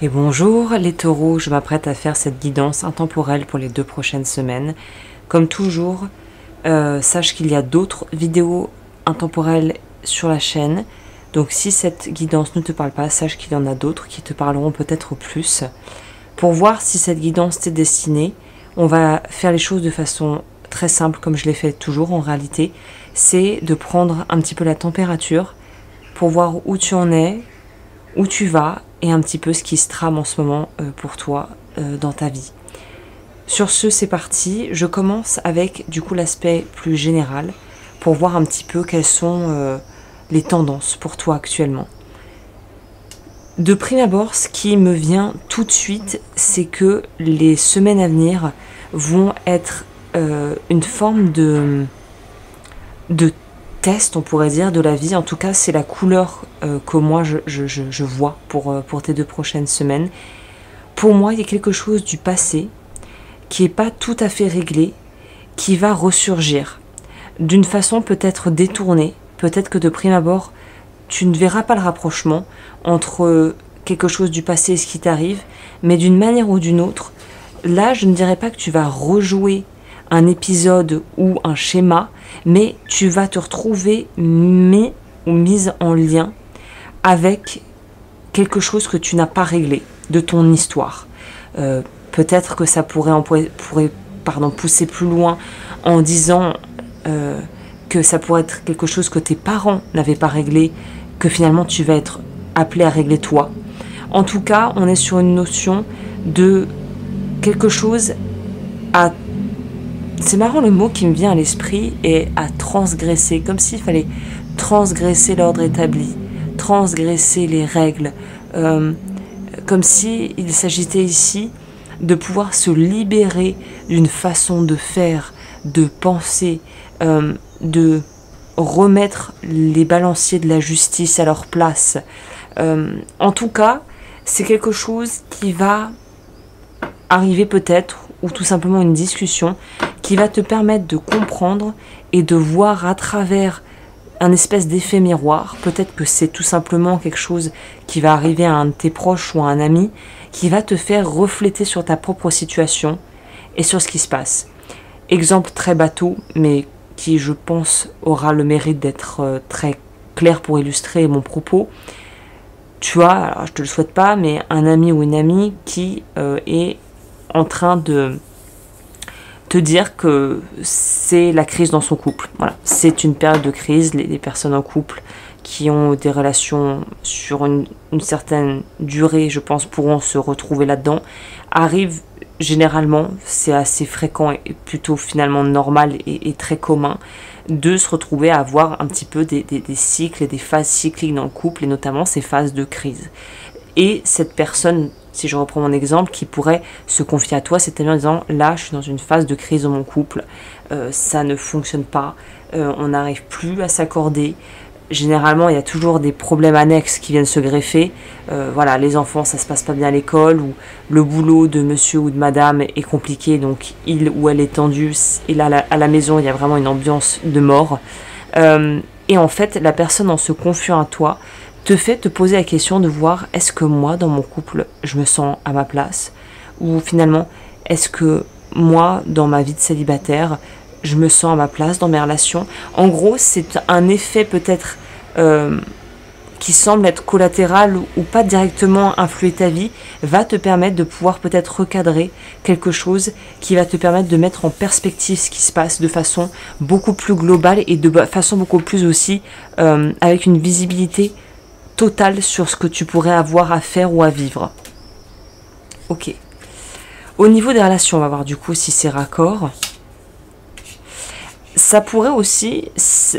Et bonjour les taureaux, je m'apprête à faire cette guidance intemporelle pour les 2 prochaines semaines. Comme toujours, sache qu'il y a d'autres vidéos intemporelles sur la chaîne. Donc si cette guidance ne te parle pas, sache qu'il y en a d'autres qui te parleront peut-être plus. Pour voir si cette guidance t'est destinée, on va faire les choses de façon très simple comme je l'ai fait toujours en réalité. C'est de prendre un petit peu la température pour voir où tu en es, où tu vas et un petit peu ce qui se trame en ce moment pour toi dans ta vie. Sur ce, c'est parti. Je commence avec du coup l'aspect plus général pour voir un petit peu quelles sont les tendances pour toi actuellement. De prime abord, ce qui me vient tout de suite, c'est que les semaines à venir vont être une forme de test, on pourrait dire, de la vie. En tout cas, c'est la couleur que moi je vois pour tes 2 prochaines semaines. Pour moi, il y a quelque chose du passé qui n'est pas tout à fait réglé, qui va ressurgir d'une façon peut-être détournée. Peut-être que de prime abord, tu ne verras pas le rapprochement entre quelque chose du passé et ce qui t'arrive, mais d'une manière ou d'une autre, là, je ne dirais pas que tu vas rejouer un épisode ou un schéma, mais tu vas te retrouver mis ou mise en lien avec quelque chose que tu n'as pas réglé de ton histoire. Peut-être que ça pourrait pousser plus loin en disant que ça pourrait être quelque chose que tes parents n'avaient pas réglé, que finalement tu vas être appelé à régler toi. En tout cas, on est sur une notion de quelque chose à... C'est marrant, le mot qui me vient à l'esprit est à transgresser, comme s'il fallait transgresser l'ordre établi, transgresser les règles, comme s'il s'agissait ici de pouvoir se libérer d'une façon de faire, de penser, de remettre les balanciers de la justice à leur place. En tout cas, c'est quelque chose qui va arriver peut-être, ou tout simplement une discussion qui va te permettre de comprendre et de voir à travers un espèce d'effet miroir. Peut-être que c'est tout simplement quelque chose qui va arriver à un de tes proches ou à un ami, qui va te faire refléter sur ta propre situation et sur ce qui se passe. Exemple très bateau, mais qui je pense aura le mérite d'être très clair pour illustrer mon propos. Tu as, alors je te le souhaite pas, mais un ami ou une amie qui est en train de te dire que c'est la crise dans son couple. Voilà, c'est une période de crise. Les personnes en couple qui ont des relations sur une certaine durée, je pense, pourront se retrouver là-dedans. Arrive généralement, c'est assez fréquent et plutôt finalement normal et très commun, de se retrouver à avoir un petit peu des cycles et des phases cycliques dans le couple, et notamment ces phases de crise. Et cette personne, si je reprends mon exemple, qui pourrait se confier à toi, c'est-à-dire en disant, là, je suis dans une phase de crise dans mon couple, ça ne fonctionne pas, on n'arrive plus à s'accorder. Généralement, il y a toujours des problèmes annexes qui viennent se greffer. Voilà, les enfants, ça se passe pas bien à l'école, ou le boulot de monsieur ou de madame est compliqué, donc il ou elle est tendu, et là, à la maison, il y a vraiment une ambiance de mort. Et en fait, la personne, en se confiant à toi, te fait te poser la question de voir, est-ce que moi, dans mon couple, je me sens à ma place? Ou finalement, est-ce que moi, dans ma vie de célibataire, je me sens à ma place dans mes relations? En gros, c'est un effet peut-être qui semble être collatéral ou pas directement influer ta vie, va te permettre de pouvoir peut-être recadrer quelque chose qui va te permettre de mettre en perspective ce qui se passe de façon beaucoup plus globale et de façon beaucoup plus aussi avec une visibilité totale sur ce que tu pourrais avoir à faire ou à vivre. Ok. Au niveau des relations, on va voir du coup si c'est raccord. Ça pourrait aussi,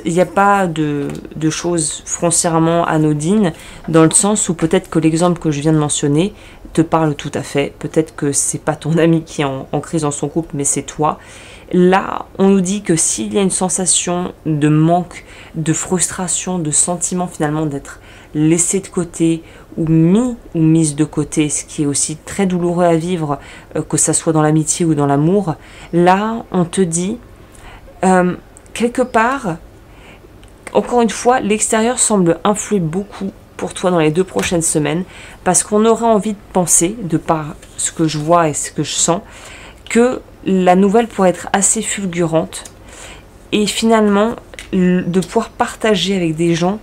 il n'y a pas de choses foncièrement anodines, dans le sens où peut-être que l'exemple que je viens de mentionner te parle tout à fait. Peut-être que c'est pas ton ami qui est en crise dans son couple, mais c'est toi. Là, on nous dit que s'il y a une sensation de manque, de frustration, de sentiment finalement d'être laissé de côté ou mis ou mise de côté, ce qui est aussi très douloureux à vivre, que ça soit dans l'amitié ou dans l'amour, là, on te dit... quelque part, encore une fois, l'extérieur semble influer beaucoup pour toi dans les 2 prochaines semaines, parce qu'on aurait envie de penser, de par ce que je vois et ce que je sens, que la nouvelle pourrait être assez fulgurante, et finalement de pouvoir partager avec des gens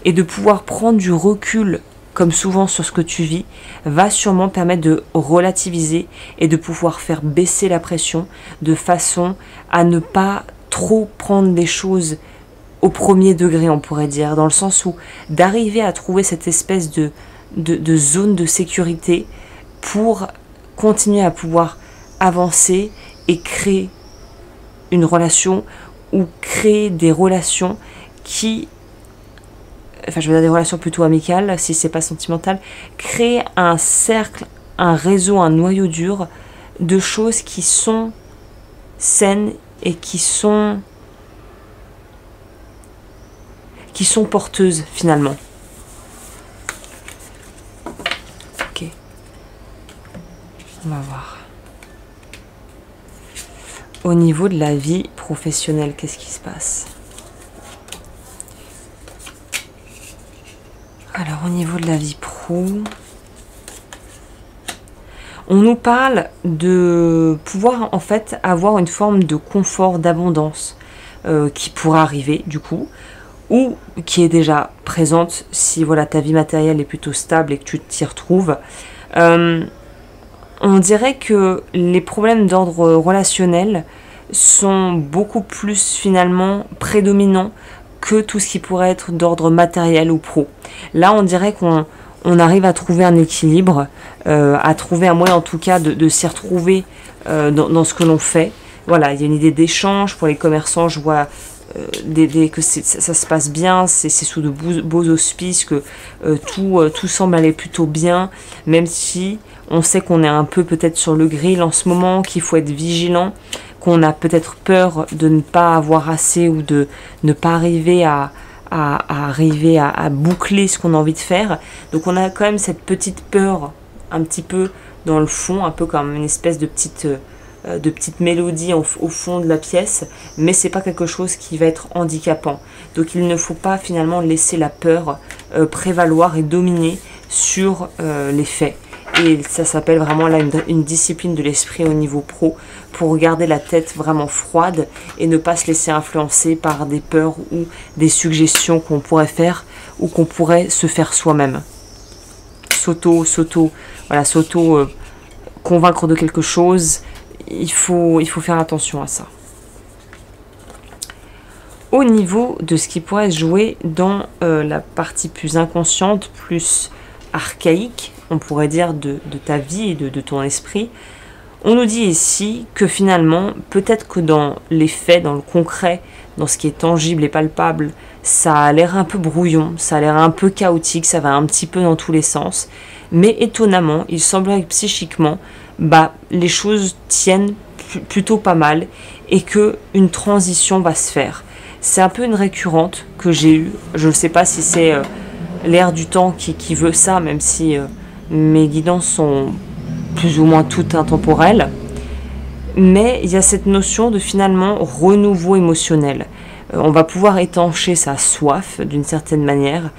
et de pouvoir prendre du recul, comme souvent sur ce que tu vis, va sûrement permettre de relativiser et de pouvoir faire baisser la pression de façon à ne pas trop prendre les choses au premier degré, on pourrait dire, dans le sens où d'arriver à trouver cette espèce de zone de sécurité pour continuer à pouvoir avancer et créer une relation ou créer des relations qui, enfin je veux dire des relations plutôt amicales si c'est pas sentimental, créer un cercle, un réseau, un noyau dur de choses qui sont saines et qui sont porteuses finalement. Ok, on va voir. Au niveau de la vie professionnelle, qu'est-ce qui se passe? Alors au niveau de la vie pro, on nous parle de pouvoir en fait avoir une forme de confort, d'abondance qui pourra arriver du coup, ou qui est déjà présente si voilà ta vie matérielle est plutôt stable et que tu t'y retrouves. On dirait que les problèmes d'ordre relationnel sont beaucoup plus finalement prédominants que tout ce qui pourrait être d'ordre matériel ou pro. Là, on dirait qu'on arrive à trouver un équilibre, à trouver un moyen en tout cas de s'y retrouver dans ce que l'on fait. Voilà, il y a une idée d'échange pour les commerçants, je vois que ça se passe bien, c'est sous de beaux auspices, que tout semble aller plutôt bien, même si on sait qu'on est un peu peut-être sur le grill en ce moment, qu'il faut être vigilant, qu'on a peut-être peur de ne pas avoir assez ou de ne pas arriver à boucler ce qu'on a envie de faire. Donc on a quand même cette petite peur un petit peu dans le fond, un peu comme une espèce de petite mélodie au fond de la pièce, mais c'est pas quelque chose qui va être handicapant. Donc il ne faut pas finalement laisser la peur prévaloir et dominer sur les faits. Et ça s'appelle vraiment là une discipline de l'esprit au niveau pro, pour garder la tête vraiment froide et ne pas se laisser influencer par des peurs ou des suggestions qu'on pourrait faire ou qu'on pourrait se faire soi-même. Convaincre de quelque chose, il faut faire attention à ça. Au niveau de ce qui pourrait se jouer dans la partie plus inconsciente, plus archaïque, on pourrait dire, de ta vie et de ton esprit, on nous dit ici que finalement, peut-être que dans les faits, dans le concret, dans ce qui est tangible et palpable, ça a l'air un peu brouillon, ça a l'air un peu chaotique, ça va un petit peu dans tous les sens, mais étonnamment, il semblerait que psychiquement, les choses tiennent plutôt pas mal et que une transition va se faire. C'est un peu une récurrente que j'ai eue, je ne sais pas si c'est l'air du temps qui veut ça, même si mes guidances sont plus ou moins toutes intemporelles, mais il y a cette notion de finalement renouveau émotionnel. On va pouvoir étancher sa soif d'une certaine manière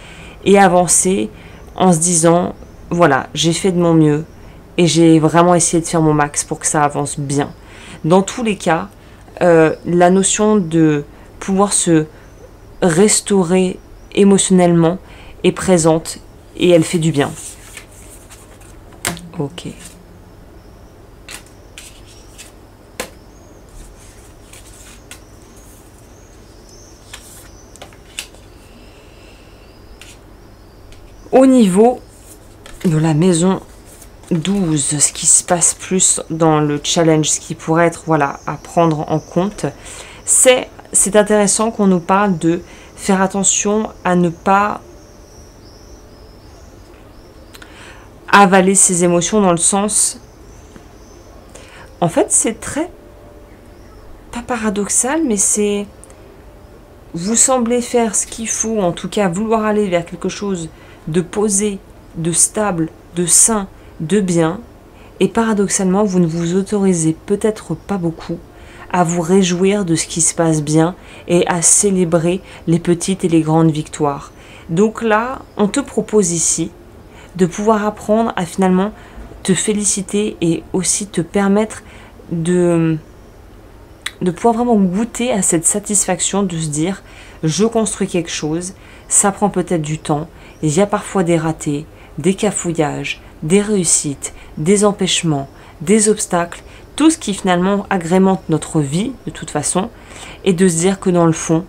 et avancer en se disant, voilà, j'ai fait de mon mieux et j'ai vraiment essayé de faire mon max pour que ça avance bien. Dans tous les cas, la notion de pouvoir se restaurer émotionnellement est présente et elle fait du bien. Ok. Au niveau de la maison 12, ce qui se passe plus dans le challenge, ce qui pourrait être à prendre en compte, c'est intéressant qu'on nous parle de faire attention à ne pas avaler ses émotions, dans le sens, en fait c'est pas paradoxal, mais c'est, vous semblez faire ce qu'il faut, en tout cas vouloir aller vers quelque chose de posé, de stable, de sain, de bien, et paradoxalement vous ne vous autorisez peut-être pas beaucoup à vous réjouir de ce qui se passe bien et à célébrer les petites et les grandes victoires. Donc là, on te propose ici de pouvoir apprendre à finalement te féliciter et aussi te permettre de pouvoir vraiment goûter à cette satisfaction de se dire je construis quelque chose, ça prend peut-être du temps, il y a parfois des ratés, des cafouillages, des réussites, des empêchements, des obstacles, tout ce qui finalement agrémente notre vie de toute façon, et de se dire que dans le fond,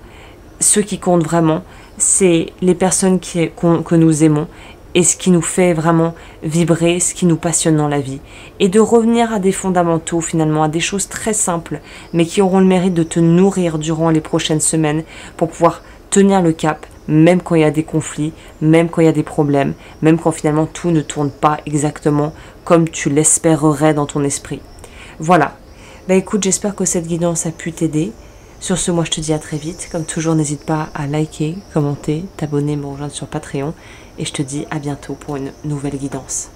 ce qui compte vraiment, c'est les personnes que nous aimons et ce qui nous fait vraiment vibrer, ce qui nous passionne dans la vie. Et de revenir à des fondamentaux finalement, à des choses très simples, mais qui auront le mérite de te nourrir durant les prochaines semaines pour pouvoir tenir le cap, même quand il y a des conflits, même quand il y a des problèmes, même quand finalement tout ne tourne pas exactement comme tu l'espérerais dans ton esprit. Voilà. Bah écoute, j'espère que cette guidance a pu t'aider. Sur ce, moi je te dis à très vite. Comme toujours, n'hésite pas à liker, commenter, t'abonner, me rejoindre sur Patreon. Et je te dis à bientôt pour une nouvelle guidance.